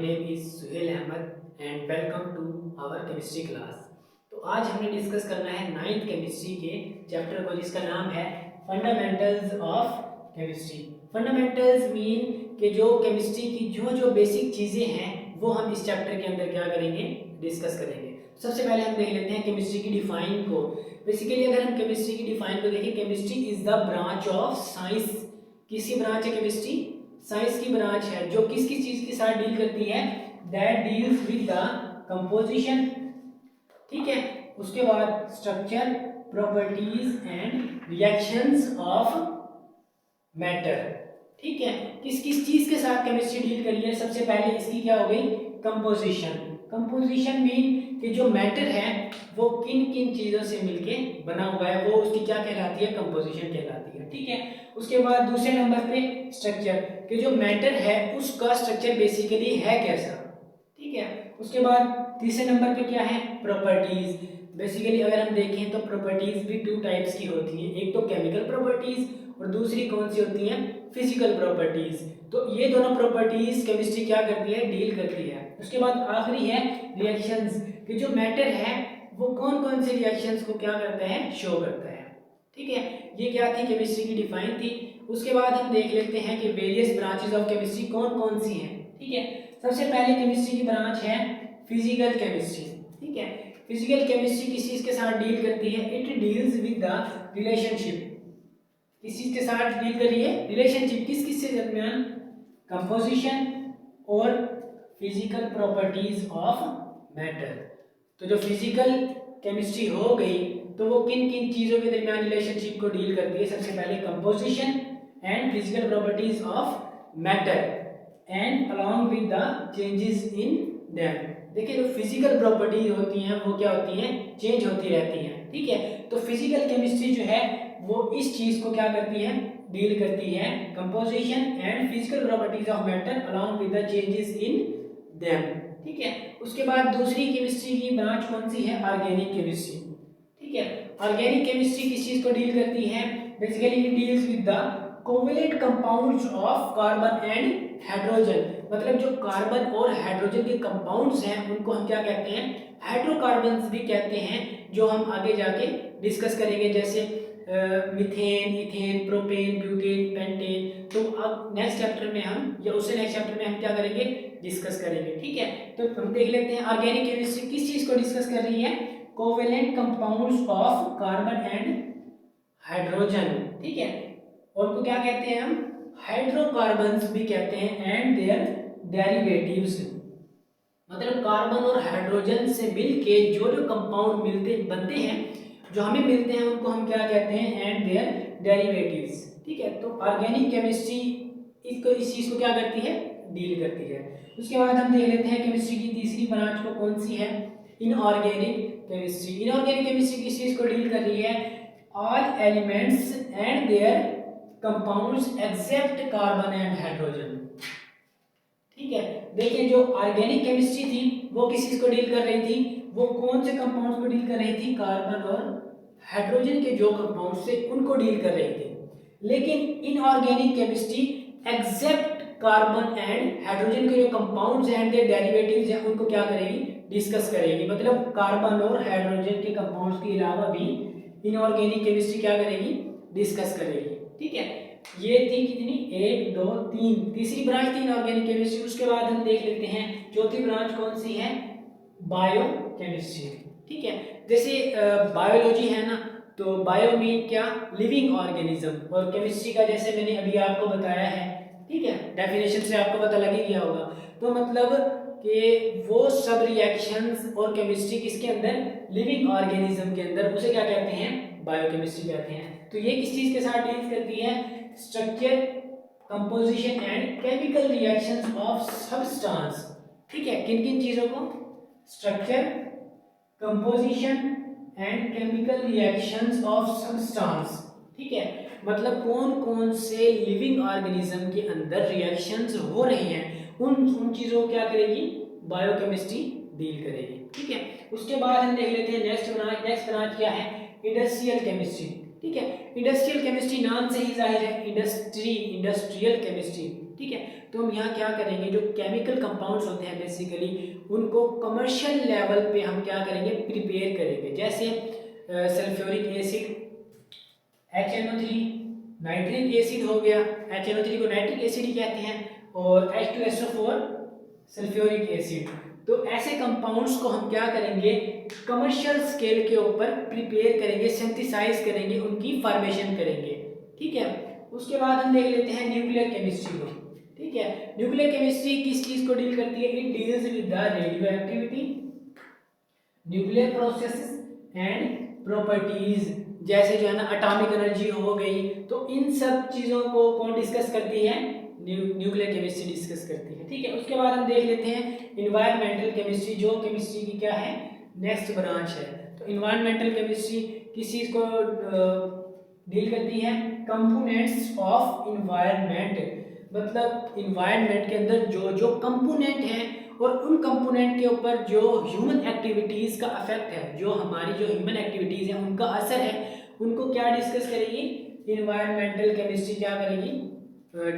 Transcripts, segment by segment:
name is Suhail Ahmed and welcome to our chemistry class। तो आज हमने discuss करना है नाइन्थ केमिस्ट्री के चैप्टर को जिसका नाम है fundamentals of chemistry. Fundamentals mean कि जो केमिस्ट्री की जो जो बेसिक चीज़ें हैं वो हम इस चैप्टर के अंदर क्या करेंगे, डिस्कस करेंगे। सबसे पहले हम देख लेते हैं केमिस्ट्री की डिफाइन को। बेसिकली अगर हम केमिस्ट्री की डिफाइन को देखें, chemistry is the branch of science. किसकी ब्रांच है केमिस्ट्री? साइंस की ब्रांच है जो किस किस चीज के साथ डील करती है, that deals with the composition, ठीक है, उसके बाद structure, properties and reactions of matter, ठीक है। किस किस चीज के साथ केमिस्ट्री डील करी है? सबसे पहले इसकी क्या हो गई, कंपोजिशन। कंपोजिशन मीन कि जो मैटर है वो किन किन चीजों से मिलके बना हुआ है, वो उसकी क्या कहलाती है, कंपोजिशन कहलाती है, ठीक है। उसके बाद दूसरे नंबर पे स्ट्रक्चर, कि जो मैटर है उसका स्ट्रक्चर बेसिकली है कैसा, ठीक है। उसके बाद तीसरे नंबर पे क्या है, प्रॉपर्टीज। बेसिकली अगर हम देखें तो प्रॉपर्टीज भी टू टाइप्स की होती हैं, एक तो केमिकल प्रॉपर्टीज और दूसरी कौन सी होती हैं, फिजिकल प्रॉपर्टीज। तो ये दोनों प्रॉपर्टीज केमिस्ट्री क्या करती है, डील करती है। उसके बाद आखिरी है रिएक्शंस, कि जो मैटर है वो कौन कौन से रिएक्शंस को क्या करता है, शो करता है, ठीक है। ये क्या थी, केमिस्ट्री की डिफाइन थी। उसके बाद हम देख लेते हैं कि वेरियस ब्रांचेस ऑफ केमिस्ट्री कौन कौन सी हैं, ठीक है। सबसे पहले केमिस्ट्री की ब्रांच है फिजिकल केमिस्ट्री, ठीक है। फिजिकल केमिस्ट्री किस चीज के साथ डील करती है, it deals with the relationship. किस चीज के साथ डील कर रही है, रिलेशनशिप, किस किस से दरमियान, कंपोजिशन और फिजिकल प्रॉपर्टीज ऑफ मैटर। तो जो फिजिकल केमिस्ट्री हो गई तो वो किन किन चीजों के दरमियान रिलेशनशिप को डील करती है, सबसे पहले composition and physical properties of matter and along with the changes in them. देखिए जो फिजिकल प्रॉपर्टीज होती हैं वो क्या होती हैं, चेंज होती रहती हैं, ठीक है। तो फिजिकल केमिस्ट्री जो है वो इस चीज को क्या करती है, डील करती है, composition and physical properties of matter along with the changes in them, ठीक है। उसके बाद दूसरी केमिस्ट्री की ब्रांच कौन सी है, ऑर्गेनिक केमिस्ट्री, ठीक है। ऑर्गेनिक केमिस्ट्री किस चीज को डील करती है, basically it deals with the covalent compounds of carbon and hydrogen. मतलब जो कार्बन और हाइड्रोजन के कंपाउंड्स हैं उनको हम क्या कहते हैं, हाइड्रोकार्बन्स भी कहते हैं, जो हम आगे जाके डिस्कस करेंगे, जैसे methane, ethane, propane, butane, pentane. तो अब नेक्स्ट चैप्टर में हम या उससे नेक्स्ट चैप्टर में हम क्या करेंगे, डिस्कस करेंगे, ठीक है। तो हम देख लेते हैं ऑर्गेनिक केमिस्ट्री किस चीज को डिस्कस कर रही है, covalent compounds of carbon and hydrogen, ठीक है। और उनको क्या कहते हैं हम, हाइड्रोकार्बन्स भी कहते हैं, एंड देयर डेरिवेटिव्स। मतलब कार्बन और हाइड्रोजन से मिलके जो जो कंपाउंड बनते हैं, जो हमें मिलते हैं, उनको हम क्या कहते हैं, एंड देयर डेरिवेटिव्स, ठीक है। तो ऑर्गेनिक केमिस्ट्री इस चीज को क्या करती है, डील करती है। उसके बाद हम देख लेते हैं केमिस्ट्री की तीसरी ब्रांच को कौन सी है, इनऑर्गेनिक केमिस्ट्री। इनऑर्गेनिक केमिस्ट्री किस चीज को डील कर रही है, all elements and their compounds except carbon and hydrogen, ठीक है। देखिए जो ऑर्गेनिक केमिस्ट्री थी वो किस चीज को डील कर रही थी, वो कौन से कंपाउंड्स को डील कर रही थी, कार्बन और हाइड्रोजन के जो कंपाउंड्स थे उनको डील कर रही थी। लेकिन inorganic chemistry except carbon and hydrogen के जो कंपाउंड्स एंड देयर डेरिवेटिव्स हैं उनको क्या करेगी, डिस्कस करेगी। मतलब कार्बन और हाइड्रोजन के कंपाउंड्स के अलावा भी इनऑर्गेनिक केमिस्ट्री क्या करेगी, डिस्कस करेगी, ठीक है। ये थी कितनी, एक दो तीन, तीसरी ब्रांच थी इनऑर्गेनिक केमिस्ट्री। उसके बाद हम देख लेते हैं चौथी ब्रांच कौन सी है, बायो केमिस्ट्री, ठीक है। जैसे बायोलॉजी है ना, तो बायो मीन क्या, लिविंग ऑर्गेनिज्म, और केमिस्ट्री का जैसे मैंने अभी आपको बताया है, ठीक है, डेफिनेशन से आपको पता लग ही गया होगा। तो मतलब कि वो सब रिएक्शंस और केमिस्ट्री किसके अंदर, लिविंग ऑर्गेनिज्म के अंदर, उसे क्या कहते हैं, बायोकेमिस्ट्री कहते हैं। तो ये किस चीज के साथ डील करती है, structure, composition and chemical reactions of substance, ठीक है। किन किन चीजों को, structure, composition and chemical reactions of substance, ठीक है। मतलब कौन कौन से लिविंग ऑर्गेनिज्म के अंदर रिएक्शंस हो रही हैं, उन चीजों को क्या करेगी, बायोकेमिस्ट्री डील करेगी, ठीक है। उसके बाद हम देख लेते हैं नेक्स्ट ब्रांच क्या है, इंडस्ट्रियल केमिस्ट्री, ठीक है। इंडस्ट्रियल केमिस्ट्री नाम से ही जाहिर है, इंडस्ट्रियल केमिस्ट्री, ठीक है। तो हम यहाँ क्या करेंगे, जो केमिकल कंपाउंड्स होते हैं बेसिकली उनको कमर्शियल लेवल पे हम क्या करेंगे, प्रिपेयर करेंगे। जैसे sulphuric acid HNO3, nitric acid हो गया, HNO3 को नाइट्रिक एसिड ही कहते हैं, और H2SO4 सल्फ्यूरिक एसिड। तो ऐसे कंपाउंड्स को हम क्या करेंगे, कमर्शियल स्केल के ऊपर प्रिपेयर करेंगे, सिंथेसाइज करेंगे, उनकी फॉर्मेशन करेंगे। ठीक है। उसके बाद हम देख लेते हैं न्यूक्लियर केमिस्ट्री को। ठीक है। न्यूक्लियर केमिस्ट्री किस चीज को डील करती है, it deals with the radio activity, nuclear processes and properties. जैसे जो है ना एटॉमिक एनर्जी हो गई, तो इन सब चीजों को कौन डिस्कस करती है, न्यूक्लियर केमिस्ट्री डिस्कस करती है। ठीक है। उसके बाद हम देख लेते हैं इन्वायरमेंटल केमिस्ट्री, जो केमिस्ट्री की क्या है, नेक्स्ट ब्रांच है। तो इन्वायरमेंटल केमिस्ट्री किस चीज को डील करती है, कंपोनेंट्स ऑफ इन्वायरमेंट, मतलब इन्वायरमेंट के अंदर जो जो कंपोनेंट हैं और उन कंपोनेंट के ऊपर जो ह्यूमन एक्टिविटीज का इफेक्ट है, जो हमारी जो ह्यूमन एक्टिविटीज है उनका असर है, उनको क्या डिस्कस करेगी, इन्वायरमेंटल केमिस्ट्री क्या करेगी,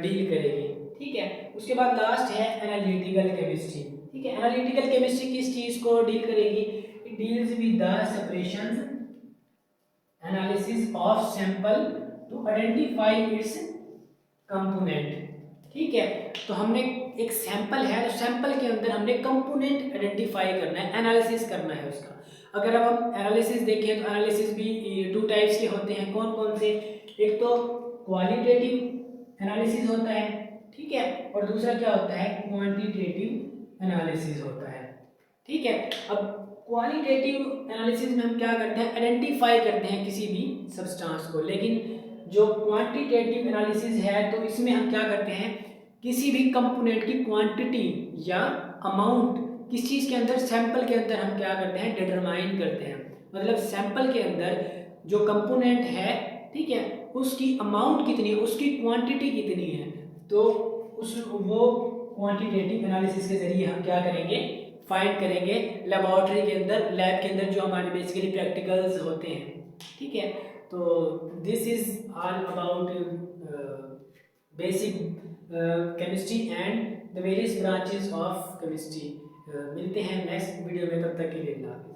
डील करेगी। ठीक है। उसके बाद लास्ट है एनालिटिकल केमिस्ट्री। ठीक है। एनालिटिकल केमिस्ट्री किस चीज को डील करेगी, it deals with the separation analysis of sample to identify its component. ठीक है। तो हमने एक सैंपल है, तो सैंपल के अंदर हमने कंपोनेंट आइडेंटिफाई करना है, एनालिसिस करना है उसका। अगर अब हम एनालिसिस देखें तो एनालिसिस भी टू टाइप्स के होते हैं। कौन कौन से, एक तो क्वालिटेटिव एनालिसिस होता है, ठीक है, और दूसरा क्या होता है, क्वांटिटेटिव एनालिसिस होता है। ठीक है। अब क्वालिटेटिव एनालिसिस में हम क्या करते हैं, आइडेंटिफाई करते हैं किसी भी सब्सटेंस को, लेकिन जो क्वांटिटेटिव एनालिसिस है तो इसमें हम क्या करते हैं, किसी भी कंपोनेंट की क्वांटिटी या अमाउंट किस चीज के अंदर, सैंपल के अंदर हम क्या करते हैं, डिटरमाइन करते हैं। मतलब सैंपल के अंदर जो कंपोनेंट है, ठीक है, उसकी अमाउंट कितनी है, उसकी क्वांटिटी कितनी है, तो उस वो क्वांटिटेटिव एनालिसिस के जरिए हम क्या करेंगे, फाइंड करेंगे लेबोरेटरी के अंदर, लैब के अंदर जो हमारे बेसिकली प्रैक्टिकल्स होते हैं। ठीक है। तो this is all about basic chemistry and the various branches of chemistry. मिलते हैं नेक्स्ट वीडियो में, तब तक के लिए अल्लाह हाफिज़।